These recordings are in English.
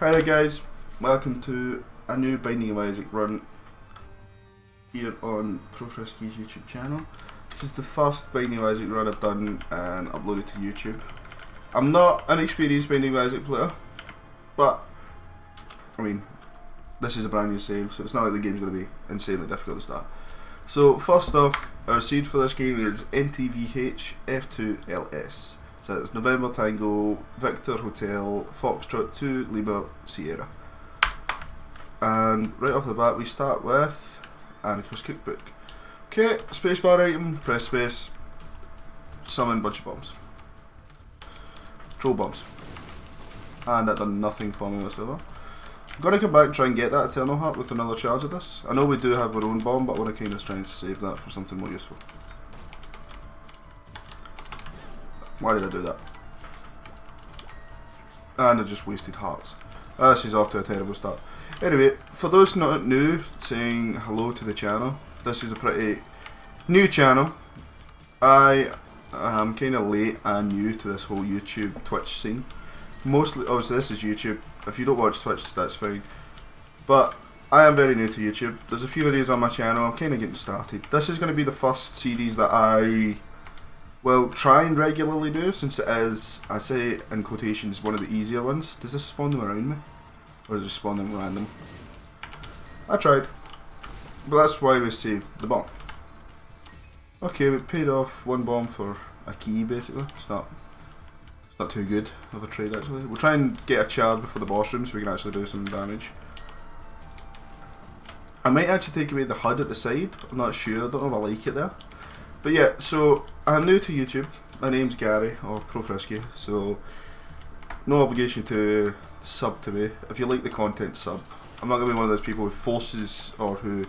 Hi there guys, welcome to a new Binding of Isaac run here on ProFrisky's YouTube channel. This is the first Binding of Isaac run I've done and uploaded to YouTube. I'm not an experienced Binding of Isaac player, but I mean, this is a brand new save, so it's not like the game's going to be insanely difficult to start. So first off, our seed for this game is NTVH F2LS. So it's November Tango, Victor Hotel, Foxtrot 2, Lima, Sierra. And right off the bat we start with Annika's Cookbook. Okay, spacebar item, press space, summon bunch of bombs. Troll bombs. And that done nothing for me whatsoever. I'm going to come back and try and get that Eternal Heart with another charge of this. I know we do have our own bomb, but I want to kind of try and save that for something more useful. Why did I do that? And I just wasted hearts. This is off to a terrible start. Anyway, for those not new, saying hello to the channel, this is a pretty new channel. I am kind of late and new to this whole YouTube, Twitch scene. Mostly, obviously this is YouTube. If you don't watch Twitch, that's fine. But I am very new to YouTube. There's a few videos on my channel, I'm kind of getting started. This is going to be the first series that I will try and regularly do, since it is, I say in quotations, one of the easier ones. Does this spawn them around me? Or does it spawn them random? I tried. But that's why we saved the bomb. Okay, we paid off one bomb for a key basically. It's not too good of a trade actually. We'll try and get a shard before the boss room so we can actually do some damage. I might actually take away the HUD at the side, I'm not sure, I don't know if I like it there. But yeah, so I'm new to YouTube. My name's Gary, or ProFrisky, so no obligation to sub to me. If you like the content, sub. I'm not going to be one of those people who forces or who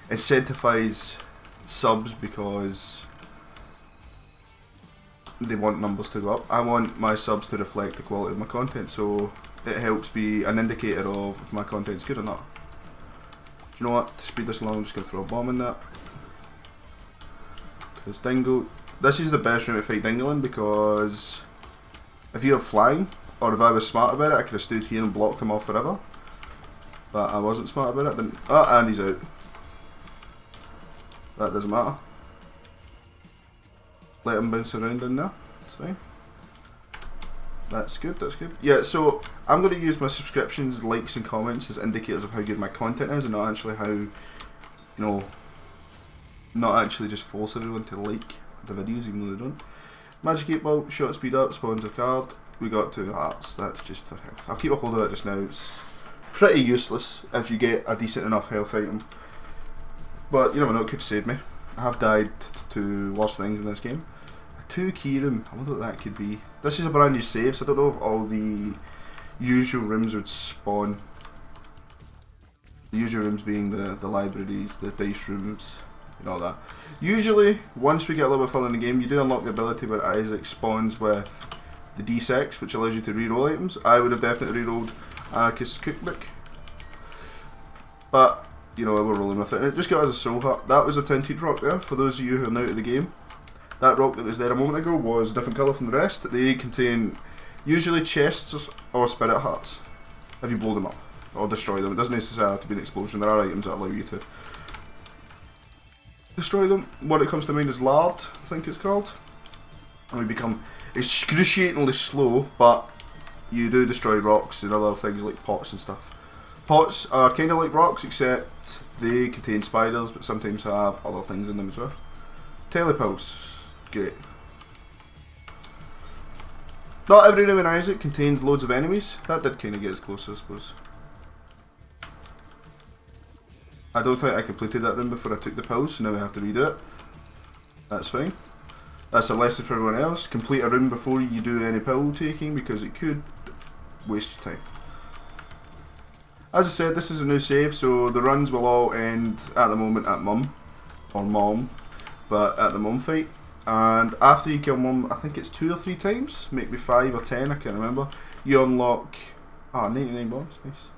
incentivize subs because they want numbers to go up. I want my subs to reflect the quality of my content, so it helps be an indicator of if my content's good or not. Do you know what? To speed this along, I'm just going to throw a bomb in there. Because Dingo, this is the best room to fight Dingo in, because if you're flying, or if I was smart about it, I could have stood here and blocked him off forever. But I wasn't smart about it. Then, oh, and he's out. That doesn't matter. Let him bounce around in there. That's fine. That's good, that's good. Yeah, so I'm going to use my subscriptions, likes and comments as indicators of how good my content is, and not actually how, you know, not actually just force everyone to like the videos even though they don't. Magic 8 Ball, shot speed up, spawns a card. We got 2 hearts, that's just for health. I'll keep a hold of it just now. It's pretty useless if you get a decent enough health item. But you never know, it could save me. I have died to worse things in this game. A 2 key room, I wonder what that could be. This is a brand new save, so I don't know if all the usual rooms would spawn. The usual rooms being the libraries, the dice rooms, and all that. Usually, once we get a little bit further in the game, you do unlock the ability where Isaac spawns with the D6, which allows you to reroll items. I would have definitely rerolled Annika's Cookbook, but you know, we're rolling with it. And it just got us a soul heart. That was a tinted rock there, for those of you who are new to the game. That rock that was there a moment ago was a different colour from the rest. They contain usually chests or spirit hearts, if you blow them up or destroy them. It doesn't necessarily have to be an explosion. There are items that allow you to destroy them. What it comes to mind is lard, I think it's called. And we become excruciatingly slow, but you do destroy rocks and other things like pots and stuff. Pots are kind of like rocks, except they contain spiders, but sometimes have other things in them as well. Telepulse, great. Not every room in Isaac contains loads of enemies. That did kind of get us closer, I suppose. I don't think I completed that room before I took the pulse, so now we have to redo it. That's fine. That's a lesson for everyone else. Complete a room before you do any pill taking, because it could waste your time. As I said, this is a new save, so the runs will all end at the moment at Mum, or Mom, but at the Mum fight. And after you kill Mum, I think it's 2 or 3 times, maybe 5 or 10, I can't remember, you unlock 99 bombs, nice.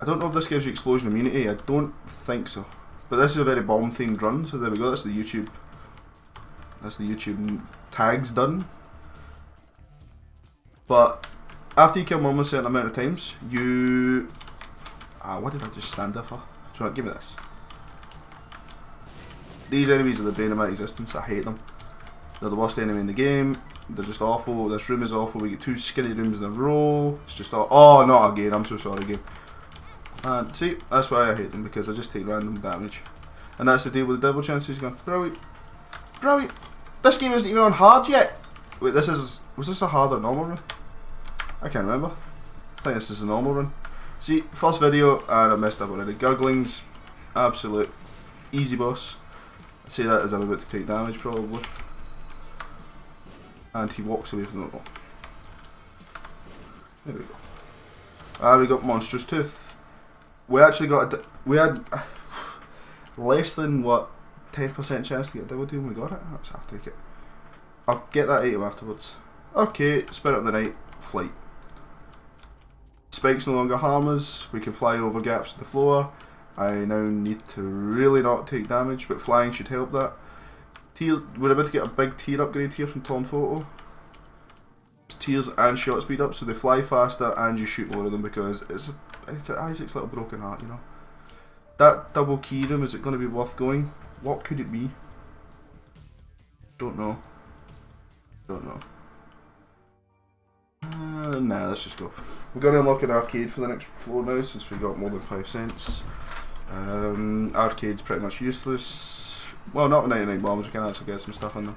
I don't know if this gives you explosion immunity, I don't think so. But this is a very bomb themed run, so there we go, that's the YouTube tags done. But after you kill them a certain amount of times, you... what did I just stand there for? Do you want to give me this? These enemies are the bane of my existence. I hate them. They're the worst enemy in the game. They're just awful. This room is awful. We get 2 skinny rooms in a row. It's just all... Oh, not again. I'm so sorry, game. And see, that's why I hate them, because I just take random damage. And that's the deal with the devil chances. He's gone, brilliant. Brilliant. This game isn't even on hard yet. Wait, this is... Was this a hard or normal run? I can't remember. I think this is a normal run. See, first video, and I messed up already. Gurglings, absolute easy boss. I'd say that as I'm about to take damage, probably. And he walks away from the wall. There we go. We got Monstrous Tooth. We actually got we had less than what 10% chance to get a devil deal, and we got it. I'll take it. I'll get that item afterwards. Okay, Spirit of the Night, flight. Spikes no longer harm us. We can fly over gaps in the floor. I now need to really not take damage, but flying should help that. Tier, we're about to get a big tier upgrade here from Tom Photo. Tiers and shot speed up, so they fly faster and you shoot more of them, because it's Isaac's little broken heart, you know. That double key room, is it going to be worth going? What could it be? Don't know. Don't know. Nah, let's just go. We're going to unlock an arcade for the next floor now, since we got more than 5 cents. Arcade's pretty much useless. Well, not with 99 bombs, we can actually get some stuff on them.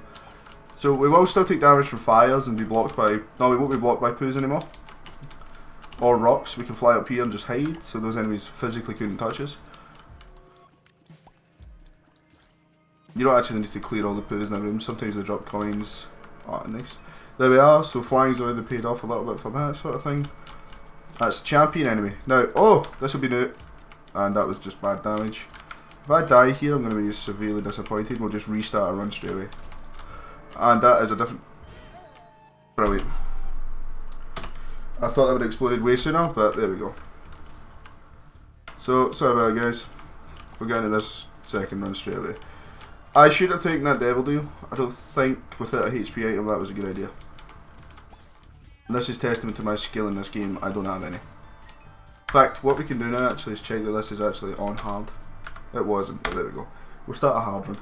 So we will still take damage from fires and be blocked by... No, we won't be blocked by poos anymore. Or rocks. We can fly up here and just hide, so those enemies physically couldn't touch us. You don't actually need to clear all the poos in the room. Sometimes they drop coins. Oh, nice. There we are. So flying's already paid off a little bit for that sort of thing. That's a champion enemy. Now, oh, this will be new. And that was just bad damage. If I die here, I'm going to be severely disappointed. We'll just restart our run straight away. And that is a different... Brilliant. I thought that would have exploded way sooner, but there we go. So, sorry about it, guys. We're getting to this second run straight away. I should have taken that devil deal. I don't think without a HP item that was a good idea. And this is testament to my skill in this game. I don't have any. In fact, what we can do now actually is check that this is actually on hard. It wasn't, but there we go. We'll start a hard run.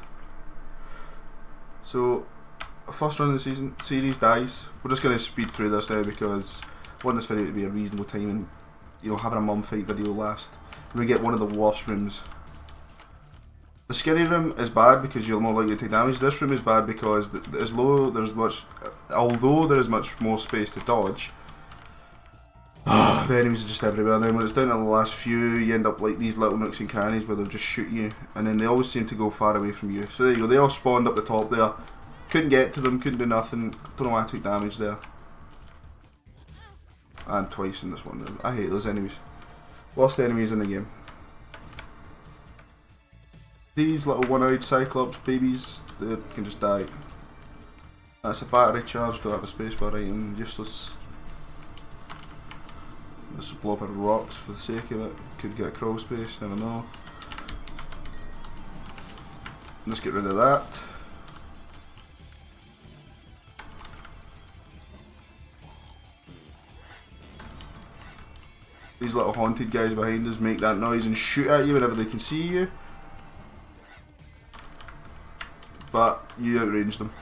So, first run of the series dies. We're just going to speed through this now, because I want this video to be a reasonable time, and you know, having a mum fight video last. We get one of the worst rooms. The skinny room is bad because you're more likely to take damage. This room is bad because although there is much more space to dodge, the enemies are just everywhere. Now when it's down to the last few, you end up like these little nooks and crannies where they'll just shoot you, and then they always seem to go far away from you. So there you go, they all spawned up the top there. Couldn't get to them, couldn't do nothing. Don't know why I took damage there. And twice in this one. I hate those enemies. Worst enemies in the game. These little one-eyed Cyclops babies, they can just die. That's a battery charge, don't have a spacebar item, useless. Let's blow up a rocks for the sake of it. Could get a crawl space, never know. Let's get rid of that. These little haunted guys behind us make that noise and shoot at you whenever they can see you. But you outrange them.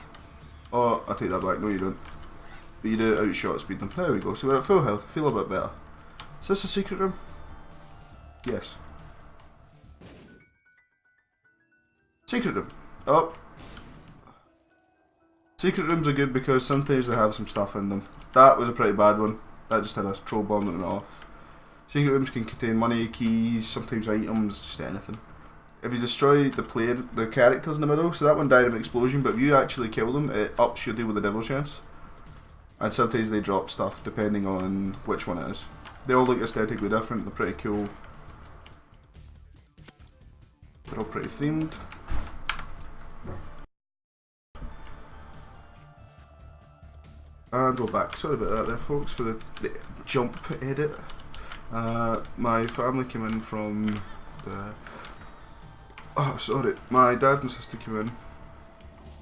Oh, I take that back. No, you don't. But you do outshot speed them. There we go. So we're at full health. I feel a bit better. Is this a secret room? Yes. Secret room. Oh. Secret rooms are good because sometimes they have some stuff in them. That was a pretty bad one. That just had a troll bomb that went off. Secret rooms can contain money, keys, sometimes items, just anything. If you destroy the characters in the middle, so that one died of an explosion, but if you actually kill them, it ups your deal with the devil chance. And sometimes they drop stuff depending on which one it is. They all look aesthetically different, they're pretty cool. They're all pretty themed. And go back, sorry about that there folks, for the jump edit. My family came in from the... Oh, sorry. My dad and sister came in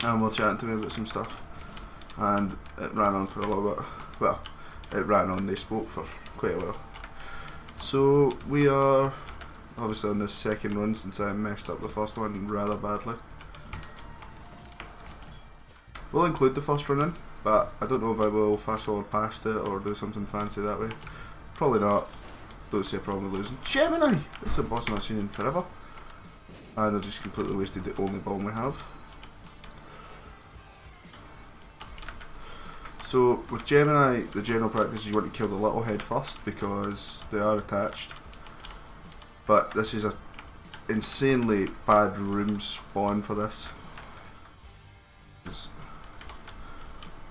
and were chatting to me about some stuff, and it ran on for a little bit. Well, it ran on, they spoke for quite a while. So we are obviously on this second run since I messed up the first one rather badly. We'll include the first run in, but I don't know if I will fast forward past it or do something fancy that way. Probably not. Don't see a problem with losing. Gemini! This is a boss I've seen in forever. And I just completely wasted the only bomb we have. So with Gemini, the general practice is you want to kill the little head first because they are attached. But this is a insanely bad room spawn for this.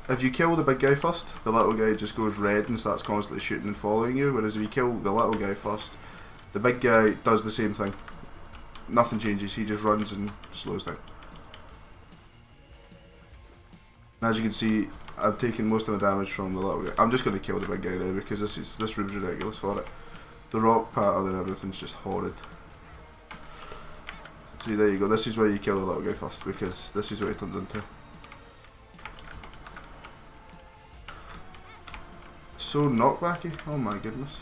If you kill the big guy first, the little guy just goes red and starts constantly shooting and following you, whereas if you kill the little guy first, the big guy does the same thing. Nothing changes, he just runs and slows down. And as you can see, I've taken most of my damage from the little guy. I'm just going to kill the big guy now because this room's ridiculous for it. The rock pattern and everything's just horrid. See, there you go, this is where you kill the little guy first because this is what he turns into. So knockbacky, oh my goodness.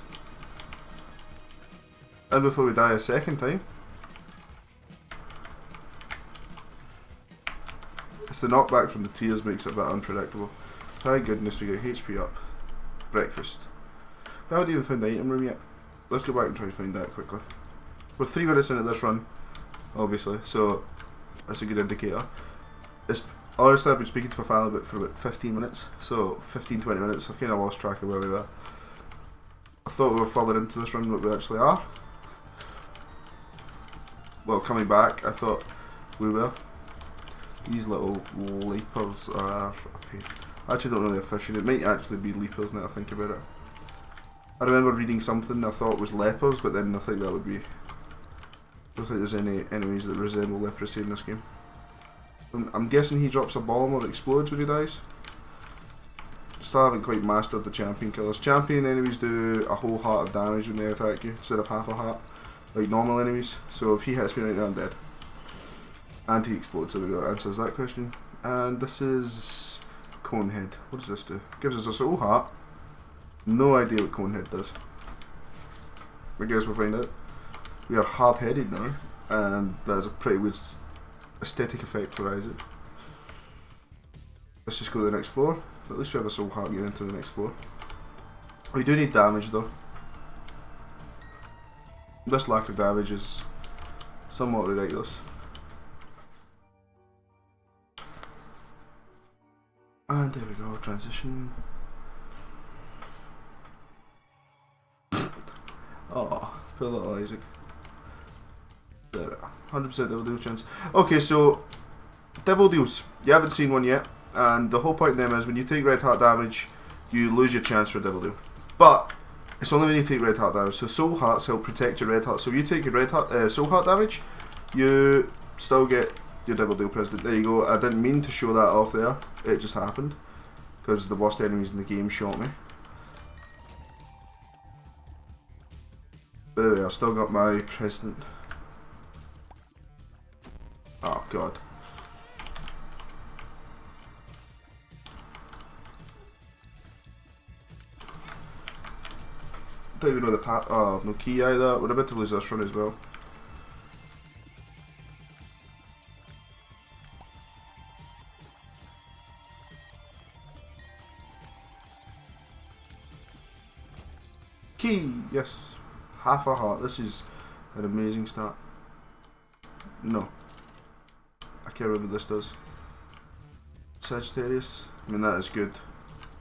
And before we die a second time, it's the knockback from the tears makes it a bit unpredictable. Thank goodness we get HP up. Breakfast. We haven't even found the item room yet. Let's go back and try to find that quickly. We're 3 minutes into this run, obviously, so that's a good indicator. Honestly, I've been speaking to my family for about 15 minutes, so 15-20 minutes. I've kind of lost track of where we were. I thought we were further into this run, but we actually are. Well, coming back, I thought we were. These little leapers are a pain. I actually don't know the official. It might actually be leapers now I think about it. I remember reading something I thought was lepers, but then I think that would be... I don't think there's any enemies that resemble leprosy in this game. I'm guessing he drops a bomb or explodes when he dies. Still haven't quite mastered the champion killers. Champion enemies do a whole heart of damage when they attack you instead of half a heart, like normal enemies. So if he hits me right now, I'm dead. And he explodes, so that answers that question. And this is Conehead. What does this do? Gives us a soul heart. No idea what Conehead does. I guess we'll find out. We are hard-headed now, and that is a pretty weird aesthetic effect for Isaac. Let's just go to the next floor. At least we have a soul heart getting into the next floor. We do need damage though. This lack of damage is somewhat ridiculous. And there we go, transition. Oh, poor little Isaac. 100% Devil Deal chance. Okay, so Devil Deals. You haven't seen one yet, and the whole point of them is when you take red heart damage, you lose your chance for Devil Deal. But it's only when you take red heart damage. So soul hearts help protect your red heart. So if you take your red heart, soul heart damage, you still get your Devil Deal present. There you go. I didn't mean to show that off there. It just happened because the worst enemies in the game shot me. But anyway, I've still got my president. Oh god. Don't even know the path. Oh, no key either. We're about to lose this run as well. Key! Yes. Half a heart. This is an amazing start. No. I can't remember what this does. Sagittarius. I mean, that is good.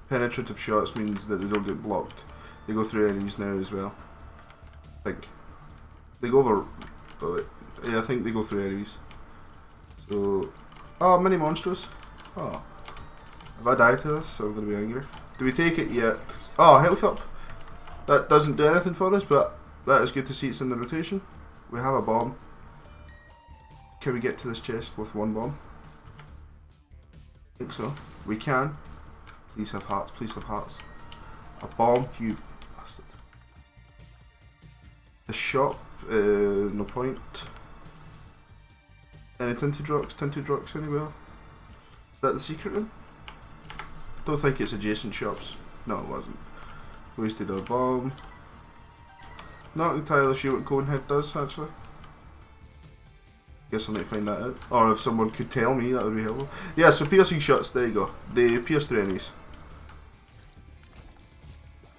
Penetrative shots means that they don't get blocked. They go through enemies now as well. I think. They go over... Oh wait. Yeah, I think they go through enemies. So... Oh, mini monsters. Oh. If I die to this, I'm going to be angry. Do we take it yet? Oh, health up. That doesn't do anything for us, but that is good to see it's in the rotation. We have a bomb. Can we get to this chest with one bomb? I think so. We can. Please have hearts, please have hearts. A bomb, you bastard. The shop, no point. Any tinted rocks anywhere? Is that the secret room? Don't think it's adjacent shops. No, it wasn't. Wasted our bomb. Not entirely sure what Conehead does, actually. Guess I'll need to find that out. Or if someone could tell me, that would be helpful. Yeah, so piercing shots, there you go. They pierce through enemies.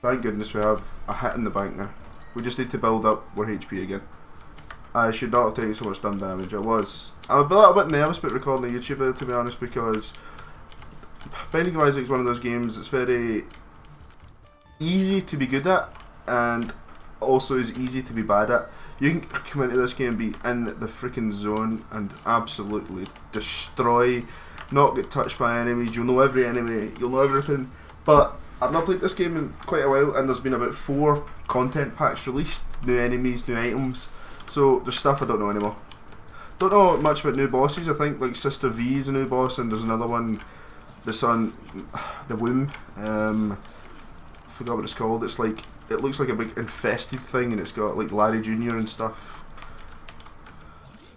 Thank goodness we have a hit in the bank now. We just need to build up our HP again. I should not have taken so much stun damage. I'm a little bit nervous about recording a YouTube video, to be honest, because Binding of Isaac is one of those games that's very easy to be good at, and also is easy to be bad at. You can come into this game and be in the freaking zone and absolutely destroy, not get touched by enemies. You'll know every enemy, you'll know everything. But I've not played this game in quite a while, and there's been about 4 content packs released, new enemies, new items. So there's stuff I don't know anymore. Don't know much about new bosses. I think like Sister V is a new boss, and there's another one that's on the womb. I forgot what it's called. It's like, it looks like a big infested thing, and it's got like Larry Jr. and stuff.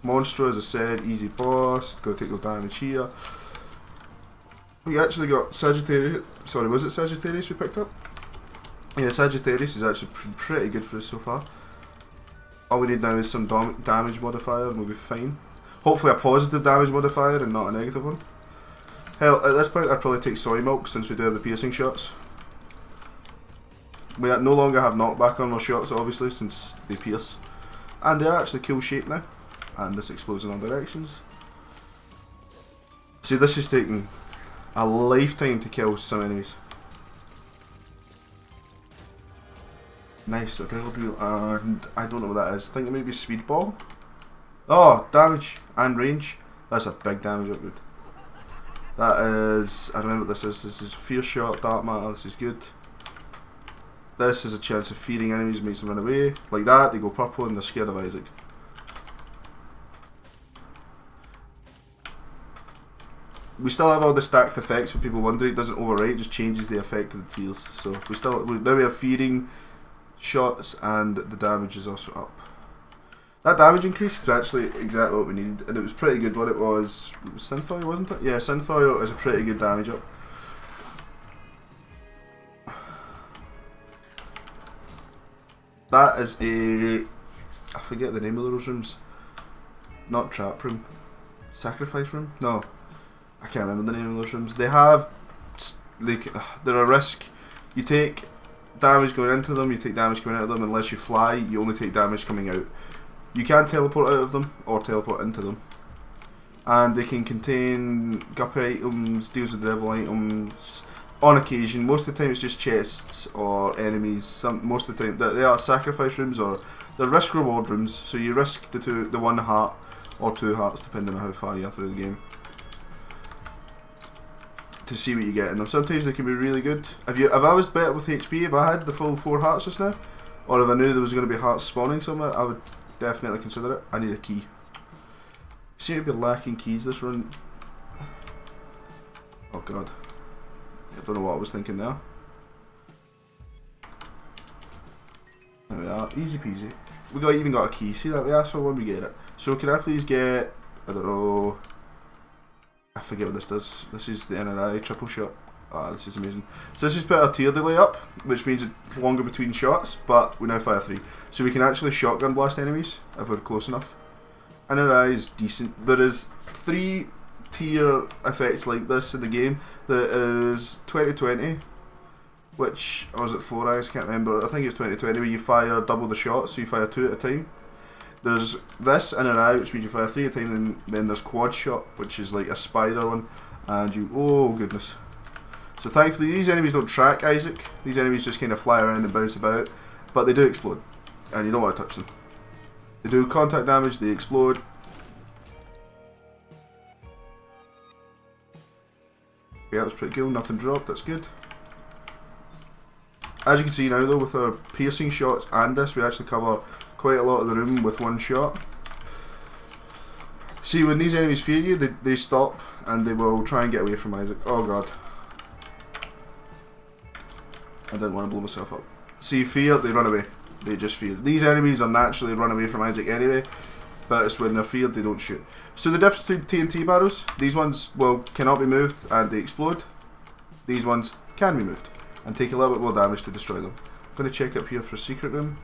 Monstro, as I said, easy boss. Go take no damage here. We actually got Sagittarius. Sorry, was it Sagittarius we picked up? Yeah, Sagittarius is actually pretty good for us so far. All we need now is some damage modifier, and we'll be fine. Hopefully a positive damage modifier and not a negative one. Hell, at this point I'd probably take soy milk, since we do have the piercing shots. We no longer have knockback on our shots, obviously, since they pierce. And they're actually cool shape now. And this explodes in all directions. See, this is taking a lifetime to kill some enemies. Nice, available, and I don't know what that is. I think it may be speedball. Oh, damage and range. That's a big damage upgrade. That is, I remember what this is. This is fear shot, dark matter. This is good. This is a chance of feeding enemies, makes them run away. Like that, they go purple and they're scared of Isaac. We still have all the stacked effects for people wondering. It doesn't overwrite, it just changes the effect of the tears. So now we have feeding shots, and the damage is also up. That damage increase is actually exactly what we needed, and it was pretty good. What it was Synfoil, wasn't it? Yeah, Synfoil is a pretty good damage up. That is a, I forget the name of those rooms. Not trap room, sacrifice room. No, I can't remember the name of those rooms. They have, like, they're a risk. You take damage going into them, you take damage coming out of them. Unless you fly, you only take damage coming out. You can teleport out of them or teleport into them, and they can contain guppy items, deals with devil items. On occasion, most of the time it's just chests or enemies. Most of the time they are sacrifice rooms, or they're risk reward rooms. So you risk the 1 heart or 2 hearts depending on how far you are through the game, to see what you get in them. Sometimes they can be really good. If I was better with HP, if I had the full 4 hearts just now, or if I knew there was going to be hearts spawning somewhere, I would definitely consider it. I need a key. Seem to be lacking keys this run. Oh god. I don't know what I was thinking there. There we are, easy peasy. We even got a key. See that? We asked for one, we get it. So can I please get, I don't know, I forget what this does. This is the NRI triple shot. Ah, this is amazing. So this has put our tier delay up, which means it's longer between shots, but we now fire 3. So we can actually shotgun blast enemies if we're close enough. NRI is decent. There is 3 tier effects like this in the game. There is 2020, which, or was it 4 eyes? Can't remember. I think it's 2020, where you fire double the shots, so you fire 2 at a time. There's this in an eye, which means you fire 3 at a time, and then there's quad shot, which is like a spider one, and you, oh goodness. So thankfully these enemies don't track Isaac. These enemies just kind of fly around and bounce about, but they do explode, and you don't want to touch them. They do contact damage, they explode. Yeah, that was pretty cool, nothing dropped, that's good. As you can see now though, with our piercing shots and this, we actually cover quite a lot of the room with 1 shot. See, when these enemies fear you, they stop and they will try and get away from Isaac. Oh god. I didn't want to blow myself up. See, fear, they run away. They just fear. These enemies are naturally run away from Isaac anyway, but it's when they're feared they don't shoot. So the difference between TNT barrels, these ones, well, cannot be moved and they explode. These ones can be moved and take a little bit more damage to destroy them. I'm going to check up here for a secret room.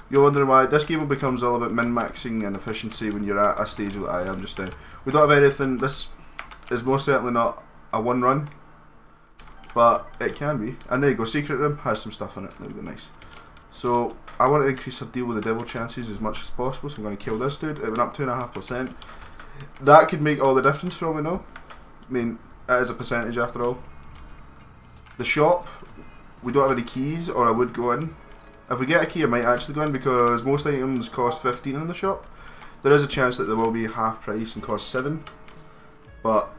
You're wondering why this game becomes all about min-maxing and efficiency when you're at a stage that I am just now. We don't have anything. This is most certainly not a one run, but it can be. And there you go, secret room has some stuff in it. There we go, nice. So I want to increase our deal with the devil chances as much as possible, so I'm going to kill this dude. It went up 2.5%. That could make all the difference for all we know. I mean, it is a percentage after all. The shop, we don't have any keys, or I would go in. If we get a key, I might actually go in, because most items cost 15 in the shop. There is a chance that they will be half price and cost 7, but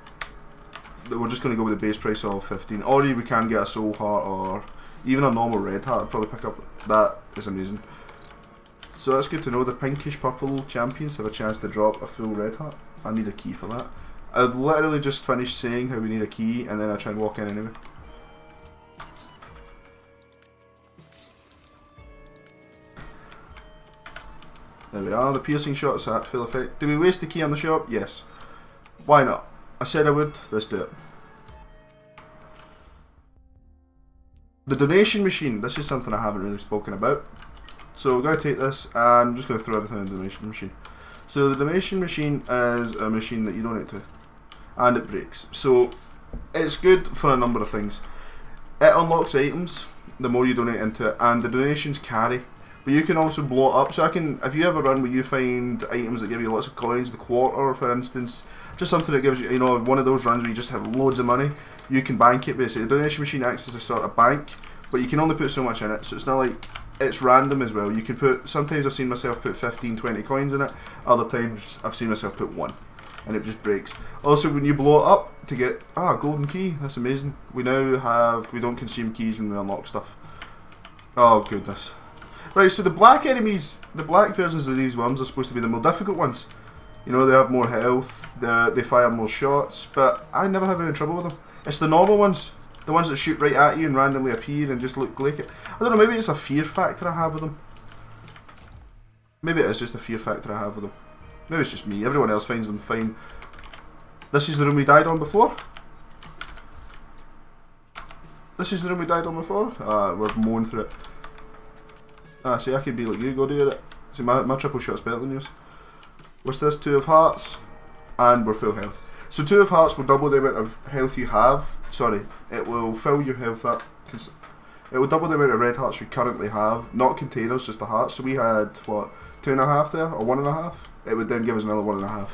we're just going to go with the base price of 15. Or we can get a soul heart, or even a normal red heart I'd probably pick up. That is amazing. So that's good to know. The pinkish purple champions have a chance to drop a full red heart. I need a key for that. I'd literally just finished saying how we need a key, and then I try and walk in anyway. There we are, the piercing shots at full effect. Do we waste the key on the shop? Yes. Why not? I said I would, let's do it. The donation machine, this is something I haven't really spoken about. So we're going to take this, and I'm just going to throw everything in the donation machine. So the donation machine is a machine that you donate to, and it breaks. So it's good for a number of things. It unlocks items the more you donate into it, and the donations carry. But you can also blow it up. So if you ever run where you find items that give you lots of coins, the quarter for instance, just something that gives you, one of those runs where you just have loads of money, you can bank it basically. The donation machine acts as a sort of bank, but you can only put so much in it, so it's not like, it's random as well. You can put, sometimes I've seen myself put 15, 20 coins in it, other times I've seen myself put 1, and it just breaks. Also, when you blow it up to get, golden key, that's amazing. We don't consume keys when we unlock stuff. Oh goodness. Right, so the black enemies, the black versions of these worms are supposed to be the more difficult ones. They have more health, they fire more shots, but I never have any trouble with them. It's the normal ones, the ones that shoot right at you and randomly appear and just look like it. I don't know, maybe it's a fear factor I have with them. Maybe it is just a fear factor I have with them. Maybe it's just me, everyone else finds them fine. This is the room we died on before. This is the room we died on before. We're mowing through it. See, I could be like you, go do it. See, my triple shot's better than yours. What's this? 2 of hearts, and we're full health. So 2 of hearts will double the amount of health you have. Sorry, it will fill your health up. It will double the amount of red hearts you currently have. Not containers, just the hearts. So we had, what, 2.5 there, or 1.5? It would then give us another 1.5.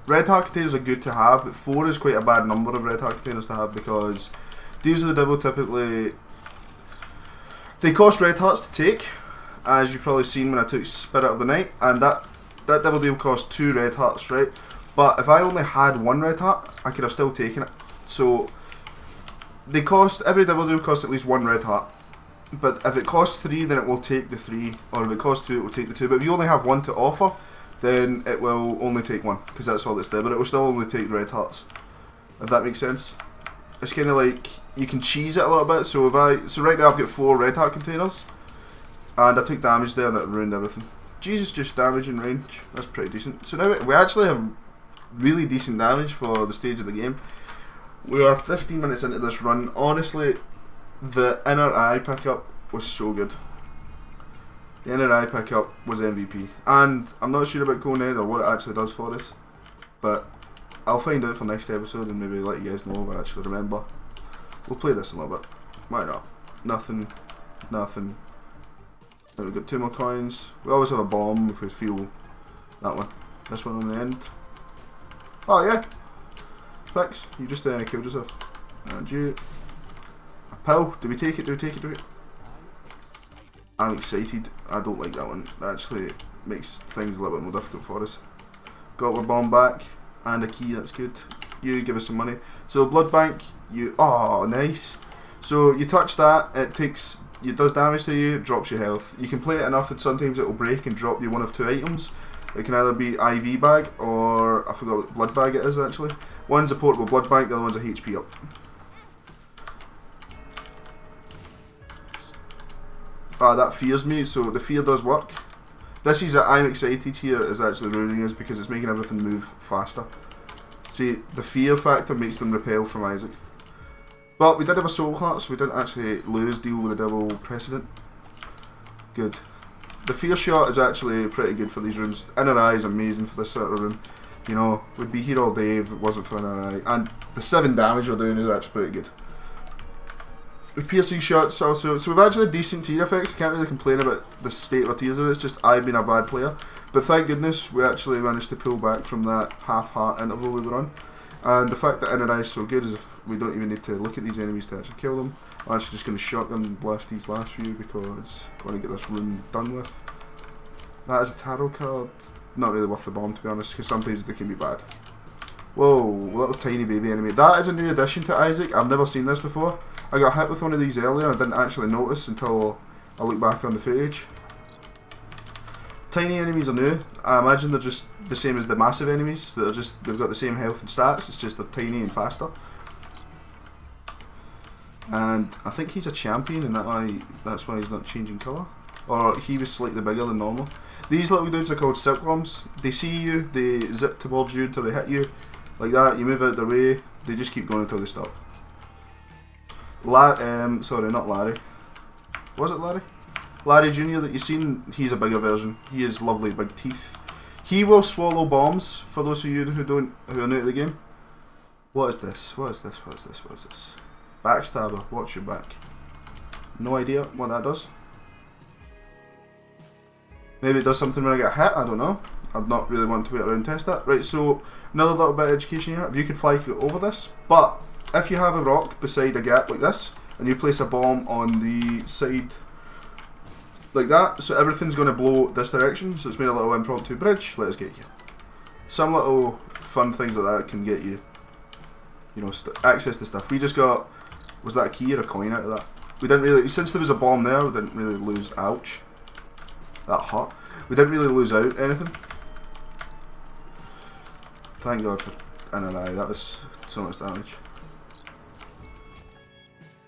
Red heart containers are good to have, but 4 is quite a bad number of red heart containers to have, because Deals of the Devil typically, they cost red hearts to take, as you've probably seen when I took Spirit of the Night, and that devil deal cost 2 red hearts, right? But if I only had 1 red heart, I could have still taken it. So every devil deal costs at least 1 red heart. But if it costs 3, then it will take the 3, or if it costs 2, it will take the 2. But if you only have 1 to offer, then it will only take 1, because that's all that's there. But it will still only take the red hearts, if that makes sense. It's kind of like, you can cheese it a little bit. So right now I've got 4 red heart containers, and I took damage there and it ruined everything. Jesus, just damage in range, that's pretty decent. So now we actually have really decent damage for the stage of the game. We are 15 minutes into this run. Honestly, the inner eye pickup was so good. The inner eye pickup was MVP. And I'm not sure about Coned or what it actually does for us, but I'll find out for next episode and maybe let you guys know if I actually remember. We'll play this a little bit. Why not? Nothing. Then we've got 2 more coins. We always have a bomb if we feel that one. This one on the end. Oh yeah. Thanks. You just killed yourself. And you. A pill. Do we take it? Do we take it? I'm excited. I don't like that one. That actually makes things a little bit more difficult for us. Got our bomb back. And a key, that's good. You give us some money. So blood bank, oh nice. So you touch that, it does damage to you, it drops your health. You can play it enough and sometimes it will break and drop you one of 2 items. It can either be IV bag or, I forgot what blood bag it is actually. One's a portable blood bank, the other one's a HP up. That fears me, so the fear does work. This is that I'm excited here is actually ruining us because it's making everything move faster. See, the fear factor makes them repel from Isaac. But we did have a soul heart, so we didn't actually lose. Deal with the devil precedent. Good. The fear shot is actually pretty good for these rooms. Inner eye is amazing for this sort of room. You know, we'd be here all day if it wasn't for inner eye. And the 7 damage we're doing is actually pretty good. The piercing shots also, so we've actually decent tear effects. I can't really complain about the state of our tears in it. It's just I've been a bad player. But thank goodness we actually managed to pull back from that half-heart interval we were on. And the fact that inner eye is so good is if we don't even need to look at these enemies to actually kill them. I'm actually just going to shotgun blast these last few because I want to get this room done with. That is a tarot card. Not really worth the bomb, to be honest, because sometimes they can be bad. Whoa, little tiny baby enemy. That is a new addition to Isaac. I've never seen this before. I got hit with one of these earlier. I didn't actually notice until I looked back on the footage. Tiny enemies are new. I imagine they're just the same as the massive enemies. They've got the same health and stats. It's just they're tiny and faster. And I think he's a champion, and that's why he's not changing colour. Or he was slightly bigger than normal. These little dudes are called silkworms. They see you, they zip towards you until they hit you. Like that, you move out their way, they just keep going until they stop. Sorry, not Larry. Was it Larry? Larry Jr. that you've seen, he's a bigger version. He has lovely big teeth. He will swallow bombs, for those of you who are new to the game. What is this? What is this? What is this? What is this? Backstabber, watch your back. No idea what that does. Maybe it does something when I get hit, I don't know. I'd not really want to wait around and test that. Right, so another little bit of education here. If you could fly over this, but if you have a rock beside a gap like this, and you place a bomb on the side like that, so everything's going to blow this direction, so it's made a little impromptu bridge. Let us get you. Some little fun things like that can get you, you know, access to stuff. We just got, was that a key or a coin out of that? We didn't really, since there was a bomb there, we didn't really lose, ouch. That hurt. We didn't really lose out anything. Thank God for inner eye, that was so much damage.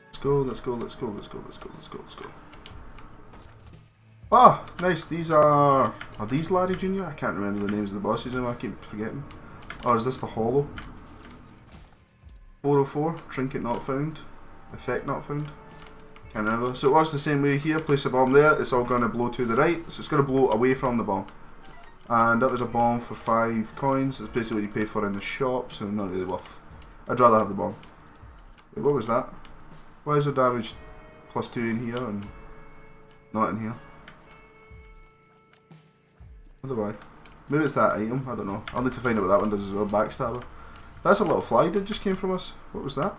Let's go, let's go, let's go, let's go, let's go, let's go, let's go. Ah, nice, these are these Larry Jr.? I can't remember the names of the bosses anymore, I keep forgetting. Oh, is this the Hollow? 404, trinket not found, effect not found. Can't remember. So it works the same way here, place a bomb there, it's all going to blow to the right, so it's going to blow away from the bomb. And that was a bomb for 5 coins, it's basically what you pay for in the shop, so not really worth. I'd rather have the bomb. Wait, what was that? Why is there damage +2 in here and not in here? What do I? Maybe it's that item, I don't know. I'll need to find out what that one does as well, backstabber. That's a little fly that just came from us. What was that?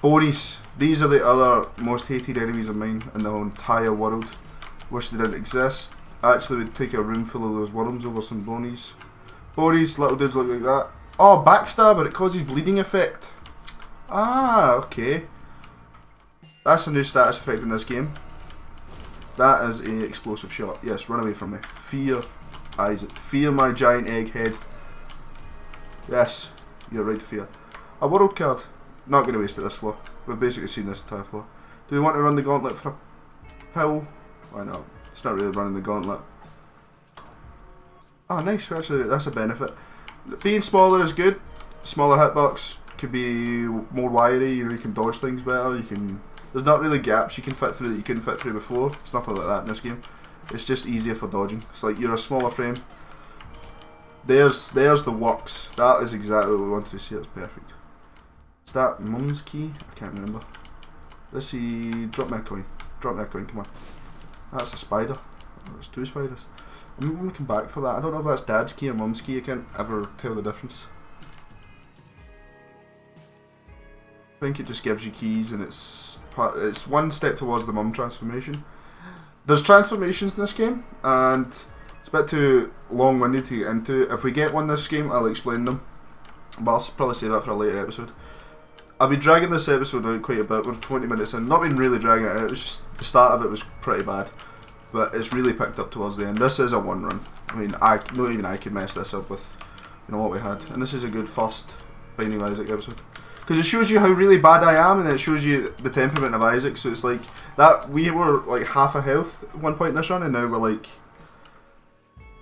Bonies. These are the other most hated enemies of mine in the whole entire world. Wish they didn't exist. Actually, we'd take a room full of those worms over some bonies. Bonies, little dudes look like that. Oh, backstabber, it causes bleeding effect. Ah, okay. That's a new status effect in this game. That is a explosive shot. Yes, run away from me. Fear Isaac. Fear my giant egg head. Yes, you're right to fear. A world card. Not going to waste it this floor. We've basically seen this entire floor. Do we want to run the gauntlet for a pill? Why not? It's not really running the gauntlet. Oh, nice. Actually, that's a benefit. Being smaller is good. Smaller hitbox can be more wiry. You know, you can dodge things better. You can. There's not really gaps you can fit through that you couldn't fit through before. It's nothing like that in this game. It's just easier for dodging. It's like you're a smaller frame. There's the works. That is exactly what we wanted to see. That's perfect. Is that mum's key? I can't remember. Let's see. Drop me a coin. Drop me a coin. Come on. That's a spider. There's 2 spiders. I'm going to come back for that. I don't know if that's dad's key or mum's key. I can't ever tell the difference. I think it just gives you keys, and it's one step towards the mum transformation. There's transformations in this game, and it's a bit too long-winded to get into. If we get one this game, I'll explain them. But I'll probably save that for a later episode. I'll be dragging this episode out quite a bit. We're 20 minutes in. Not been really dragging it out. It was just the start of it was pretty bad, but it's really picked up towards the end. This is a one run. I mean, not even I could mess this up with, you know, what we had. And this is a good first Binding of Isaac episode because it shows you how really bad I am, and then it shows you the temperament of Isaac. So it's like that we were like half a health at one point in this run, and now we're like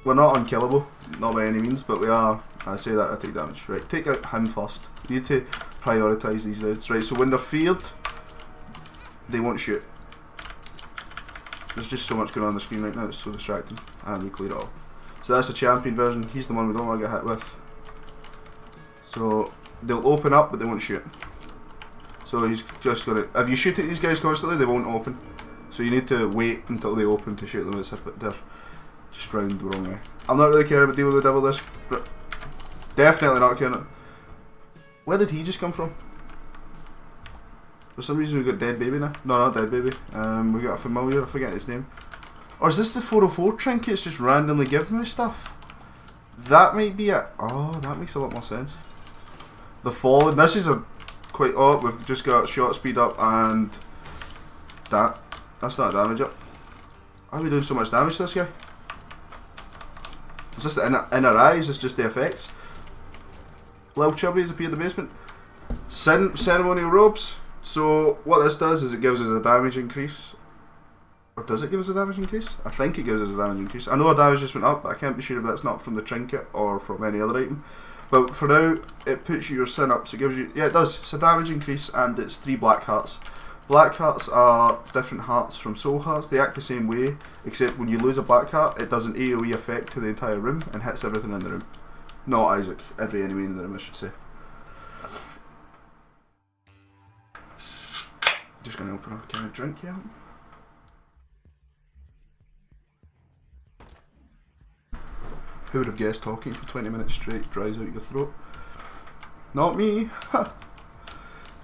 We're not unkillable, not by any means, but we are. I say that I take damage. Right, take out him first. You need to prioritise these dudes. Right, so when they're feared, they won't shoot. There's just so much going on the screen right now, it's so distracting. And we clear it all. So that's the champion version, he's the one we don't want to get hit with. So they'll open up but they won't shoot. So he's just gonna, if you shoot at these guys constantly they won't open. So you need to wait until they open to shoot them as if they're just round the wrong way. I'm not really caring about dealing with the devil disc. Definitely not caring. Where did he just come from? For some reason we got Dead Baby now. No, not Dead Baby. We got a familiar, I forget his name. Or is this the 404 trinkets just randomly giving me stuff? That might be it. Oh, that makes a lot more sense. The Fallen, this is a quite, oh, we've just got shot speed up and that. That's not a damage up. Why are we doing so much damage to this guy? Is this the inner eye? Is this just the effects? Little Chubby has appeared in the basement. Ceremonial robes. So what this does is it gives us a damage increase. Or does it give us a damage increase? I think it gives us a damage increase. I know our damage just went up, but I can't be sure if that's not from the trinket or from any other item. But for now, it puts your sin up, so it gives you, yeah it does, it's a damage increase and it's 3 black hearts. Black hearts are different hearts from soul hearts. They act the same way, except when you lose a black heart, it does an AoE effect to the entire room and hits everything in the room. Not Isaac, every enemy in the room I should say. Just gonna open up a can of drink here. Who would have guessed talking for 20 minutes straight dries out your throat? Not me!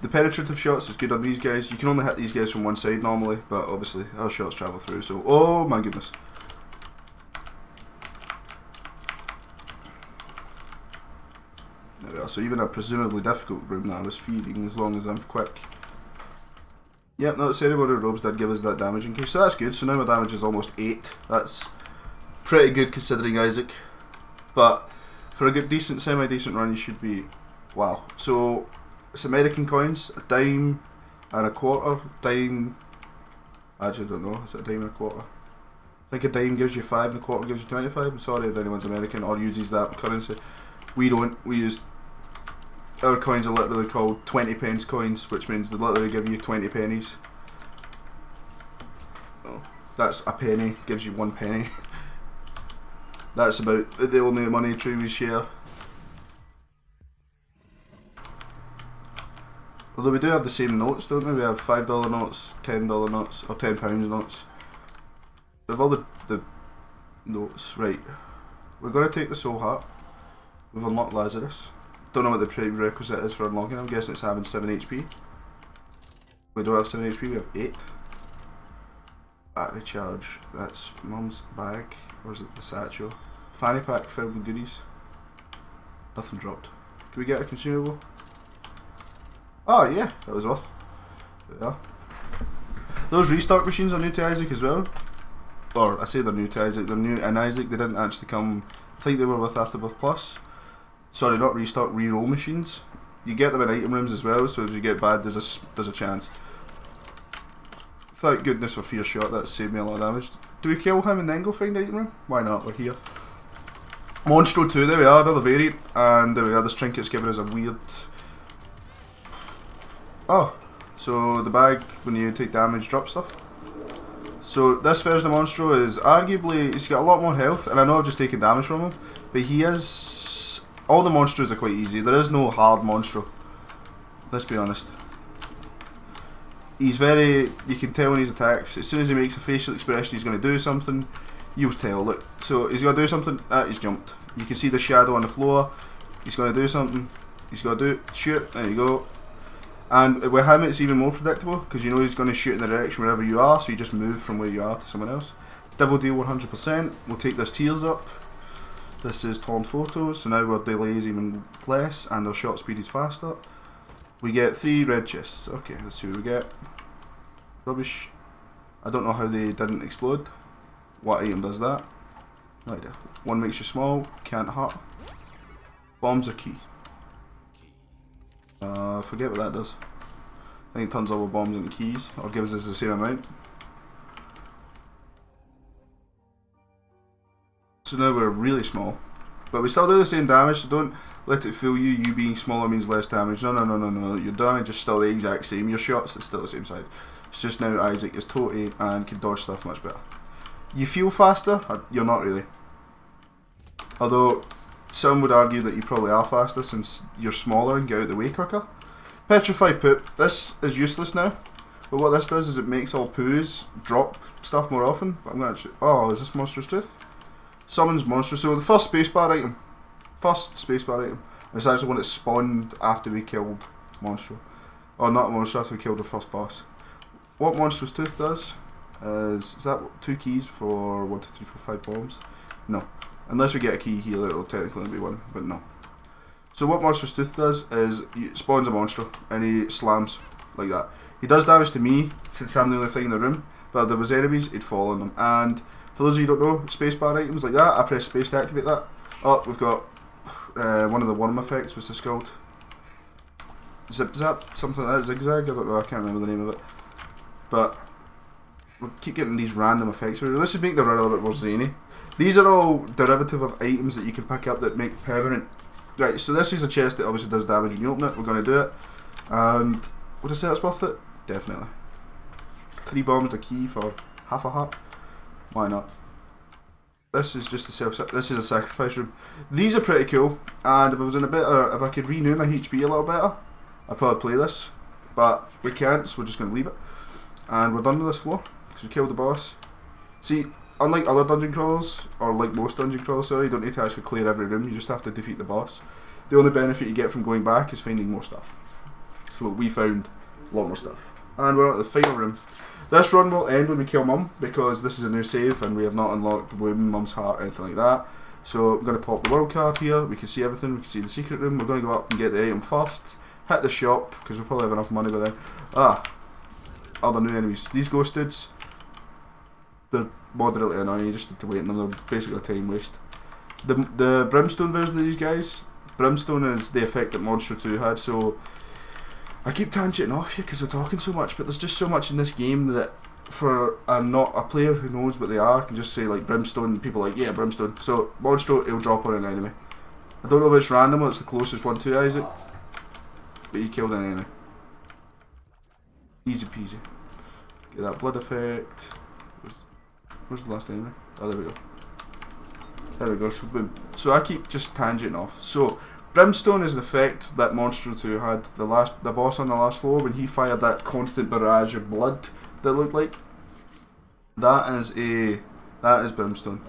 The penetrative shots is good on these guys. You can only hit these guys from one side normally, but obviously our shots travel through, so oh my goodness. There we are, so even a presumably difficult room that I was feeding as long as I'm quick. Yep, no, the ceremonial robes did give us that damage increase, so that's good. So now my damage is almost 8. That's pretty good considering Isaac. But for a good, decent, semi-decent run, you should be, wow. So it's American coins, a dime and a quarter. Dime, actually I don't know, is it a dime and a quarter? I think a dime gives you 5 and a quarter gives you 25. I'm sorry if anyone's American or uses that currency. We don't, we use, our coins are literally called 20 pence coins, which means they literally give you 20 pennies. Oh, that's a penny, gives you 1 penny. That's about the only money tree we share. Although we do have the same notes, don't we? We have $5 notes, $10 notes, or £10 notes. We have all the notes. Right. We're going to take the soul heart. We've unlocked Lazarus. Don't know what the prerequisite is for unlocking him. I'm guessing it's having 7 HP. We don't have 7 HP, we have 8. Battery charge. That's Mum's bag. Or is it the satchel? Fanny pack filled with goodies. Nothing dropped. Can we get a consumable? Oh yeah, that was worth. Yeah. Those restock machines are new to Isaac as well. Or I say they're new to Isaac, they're new in Isaac, they didn't actually come, I think they were with Afterbirth Plus. Sorry, not restock, re-roll machines. You get them in item rooms as well, so if you get bad, there's a chance. Thank goodness for fear shot, that saved me a lot of damage. Do we kill him and then go find the item room? Why not, we're here. Monstro 2, there we are, another variant, and there we are, this trinket's giving us a weird... Oh, so the bag, when you take damage, drops stuff. So this version of Monstro is arguably, he's got a lot more health, and I know I've just taken damage from him, but he is... All the Monstros are quite easy, there is no hard Monstro. Let's be honest. He's very, you can tell when his attacks, as soon as he makes a facial expression he's going to do something, you'll tell. Look, so he's going to do something, he's jumped. You can see the shadow on the floor, he's going to do something, he's going to do, shoot, there you go. And with him it's even more predictable, because you know he's going to shoot in the direction wherever you are, so you just move from where you are to someone else. Devil deal 100%, we'll take this tears up. This is torn photos, so now our delay is even less, and our shot speed is faster. We get 3 red chests. Okay, let's see what we get. Rubbish. I don't know how they didn't explode. What item does that? No idea. One makes you small, can't hurt. Bombs are key. Forget what that does. I think it turns all our bombs into keys, or gives us the same amount. So now we're really small. But we still do the same damage, so don't let it fool you. You being smaller means less damage. No. Your damage is still the exact same. Your shots is still the same side. It's just now Isaac is toty and can dodge stuff much better. You feel faster? You're not really. Although, some would argue that you probably are faster since you're smaller and get out of the way quicker. Petrified Poop. This is useless now. But what this does is it makes all poos drop stuff more often. But I'm going to... Oh, is this Monstrous Tooth? Summons Monstrous. So the first spacebar item. It's actually one that spawned after we killed Monstro. Or not Monstro, after we killed the first boss. What Monstrous Tooth does is that 2 keys for 1, 2, 3, 4, 5 bombs? No. Unless we get a key here, it'll technically be 1, but no. So what Monstrous Tooth does is he spawns a Monstro and he slams like that. He does damage to me since I'm the only thing in the room, but if there was enemies, he'd fall on them. And for those of you who don't know, spacebar items like that, I press space to activate that. Oh, we've got one of the worm effects. What's this called? Zip Zap? Something like that? Zigzag? I don't know, I can't remember the name of it. But we'll keep getting these random effects. Let's just make the run a little bit more zany. These are all derivative of items that you can pick up that make permanent. Right, so this is a chest that obviously does damage when you open it. We're going to do it. And would I say that's worth it? Definitely. 3 bombs, a key for half a heart. Why not? This is just this is a sacrifice room. These are pretty cool, and if I was in a better, if I could renew my HP a little better, I'd probably play this. But we can't, so we're just going to leave it. And we're done with this floor, because we killed the boss. See, unlike other dungeon crawlers, or like most dungeon crawlers, sorry, you don't need to actually clear every room, you just have to defeat the boss. The only benefit you get from going back is finding more stuff. So we found a lot more stuff. And we're on to the final room. This run will end when we kill Mum, because this is a new save and we have not unlocked the womb, Mum's heart, anything like that. So we're going to pop the world card here, we can see everything, we can see the secret room. We're going to go up and get the item first, hit the shop, because we'll probably have enough money by then. Other new enemies. These ghost dudes, they're moderately annoying, you just have to wait on them, they're basically a time waste. The Brimstone version of these guys, Brimstone is the effect that Monster 2 had, so I keep tangenting off here because we're talking so much, but there's just so much in this game that for not a player who knows what they are can just say like Brimstone, and people are like, yeah, Brimstone. So Monstro, he'll drop on an enemy. I don't know if it's random or it's the closest one to Isaac, but he killed an enemy. Easy peasy. Get that blood effect. Where's the last enemy? Oh, there we go. There we go. So, boom. So I keep just tangenting off. So Brimstone is the effect that Monstro 2 had. The boss on the last floor, when he fired that constant barrage of blood that looked like. That is Brimstone.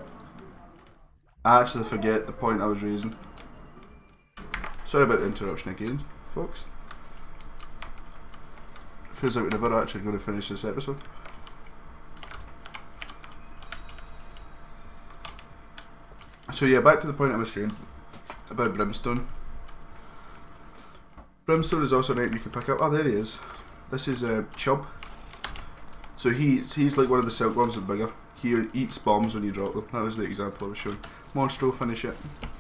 I actually forget the point I was raising. Sorry about the interruption again, folks. Feels like we're never actually going to finish this episode. So yeah, back to the point I was saying about Brimstone. Brimstone is also an item you can pick up. Oh, there he is. This is Chub. So he's like one of the silkworms but bigger. He eats bombs when you drop them. That was the example I was showing. Monstro, finish it.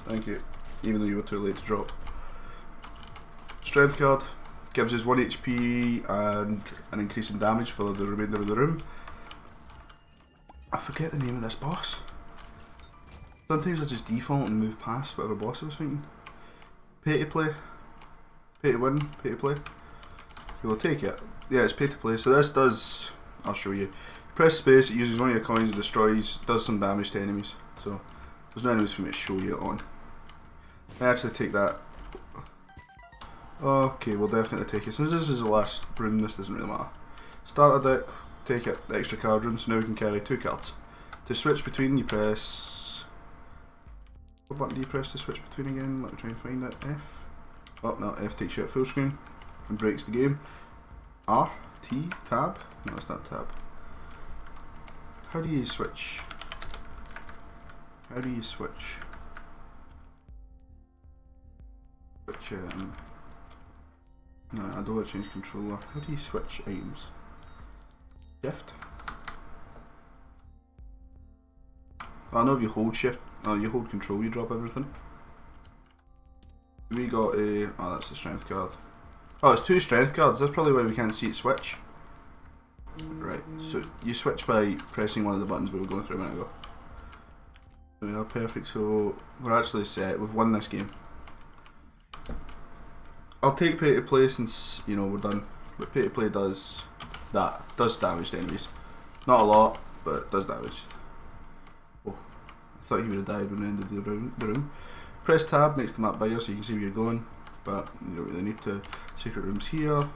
Thank you. Even though you were too late to drop. Strength card. Gives us 1 HP and an increase in damage for the remainder of the room. I forget the name of this boss. Sometimes I just default and move past whatever boss I was thinking. Pay to play. Pay to win. Pay to play. We'll take it. Yeah, it's pay to play. So this does... I'll show you. Press space, it uses one of your coins, destroys, does some damage to enemies. So there's no enemies for me to show you it on. I actually take that. Okay, we'll definitely take it. Since this is the last room, this doesn't really matter. Starter deck, take it, the extra card room, so now we can carry 2 cards. To switch between, you press... What button do you press to switch between again? Let me try and find it. F. Oh, no, F takes you at full screen and breaks the game. R, T, tab? No, it's not tab. How do you switch? How do you switch? Switch, no, I don't want to change controller. How do you switch items? Shift? I know if you hold shift, you hold control, you drop everything. We got a, oh that's the strength card. Oh, it's 2 strength cards, that's probably why we can't see it switch. Right, so you switch by pressing one of the buttons we were going through a minute ago. We are perfect, so we're actually set. We've won this game. I'll take pay to play since, you know, we're done. But pay to play does that. Does damage to enemies. Not a lot, but it does damage. Oh, I thought he would have died when we ended the room. Press tab, makes the map bigger so you can see where you're going. But you don't really need to. Secret rooms here.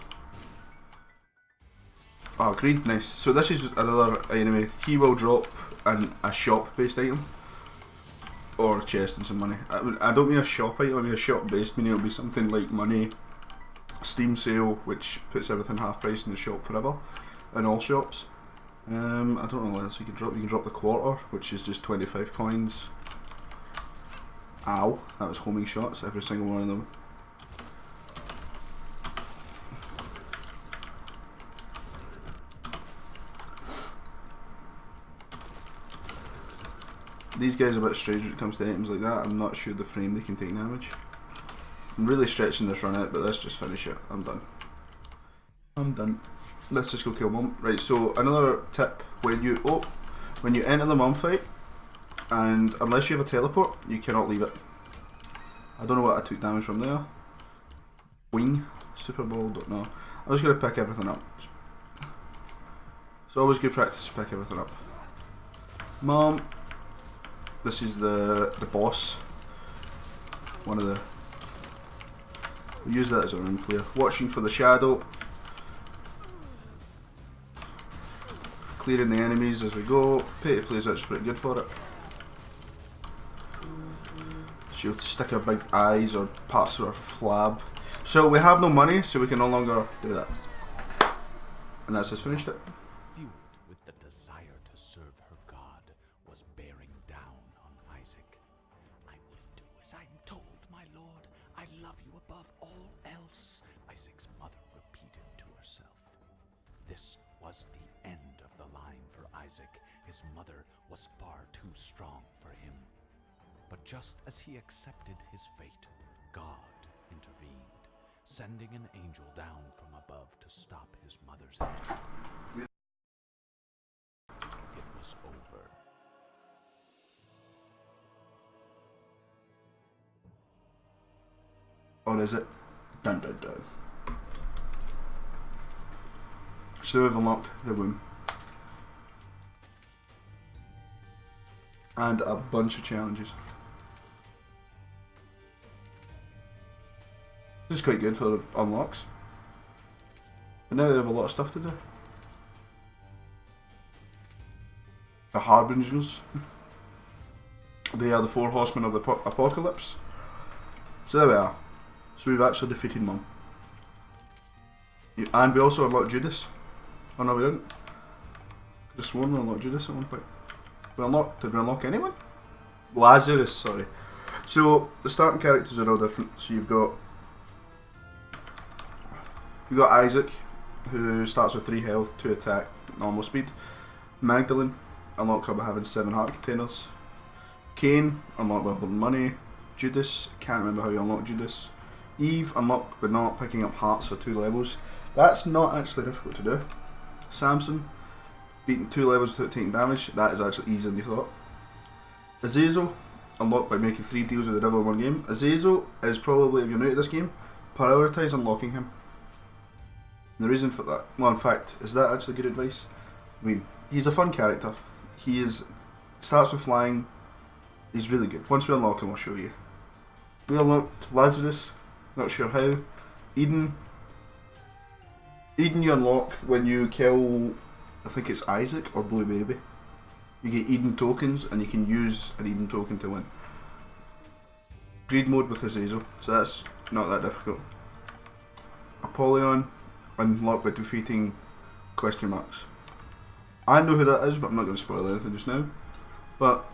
Oh, greed, nice. So this is another enemy. He will drop a shop-based item. Or a chest and some money. I don't mean a shop item, I mean a shop-based, meaning it'll be something like money, Steam sale, which puts everything half price in the shop forever, in all shops. I don't know what else you can drop. You can drop the quarter, which is just 25 coins. Ow, that was homing shots, every single one of them. These guys are a bit strange when it comes to items like that. I'm not sure the frame they can take damage. I'm really stretching this run out, but let's just finish it. I'm done. I'm done. Let's just go kill Mum. Right, so another tip, when you enter the Mum fight, and unless you have a teleport, you cannot leave it. I don't know what I took damage from there. Wing, Super Bowl, don't know. I'm just going to pick everything up. It's always good practice to pick everything up. Mum. This is the boss. One of the. We'll use that as a room clear. Watching for the shadow. Clearing the enemies as we go. Pay to play is actually pretty good for it. She'll stick her big eyes or parts of her flab. So we have no money, so we can no longer do that. And that's us finished it. With the desire to serve her God was bearing down on Isaac. I will do as I'm told, my lord. I love you above all else, Isaac's mother repeated to herself. This was the end of the line for Isaac. His mother was far too strong for him. But just as he accepted his fate, God intervened, sending an angel down from above to stop his mother's hand. It was over. Or is it? Dun dun dun. So we've unlocked the womb. And a bunch of challenges. This is quite good for unlocks. But now they have a lot of stuff to do. The Harbingers. They are the 4 horsemen of the apocalypse. So there we are. So we've actually defeated Mum. And we also unlocked Judas. Oh no, we didn't. Could have sworn we unlocked Judas at one point. Did we unlock anyone? Lazarus, sorry. So the starting characters are all different. So you've got Isaac, who starts with 3 health, 2 attack, normal speed. Magdalene, unlocked by having 7 heart containers. Cain, unlocked by holding money. Judas, can't remember how you unlock Judas. Eve, unlocked by not picking up hearts for 2 levels. That's not actually difficult to do. Samson, beating 2 levels without taking damage. That is actually easier than you thought. Azazel, unlocked by making 3 deals with the devil in one game. Azazel is probably, if you're new to this game, prioritise unlocking him. And the reason for that, well, in fact, is that actually good advice? I mean, he's a fun character. Starts with flying. He's really good. Once we unlock him, I'll show you. We unlocked Lazarus. Not sure how. Eden you unlock when you kill, I think it's Isaac or Blue Baby. You get Eden tokens and you can use an Eden token to win. Greed mode with Azazel, so that's not that difficult. Apollyon, unlocked by defeating question marks. I know who that is, but I'm not going to spoil anything just now. But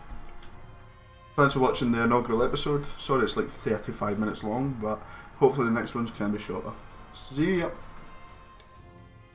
thanks for watching the inaugural episode. Sorry it's like 35 minutes long, but hopefully the next ones can be shorter. See ya!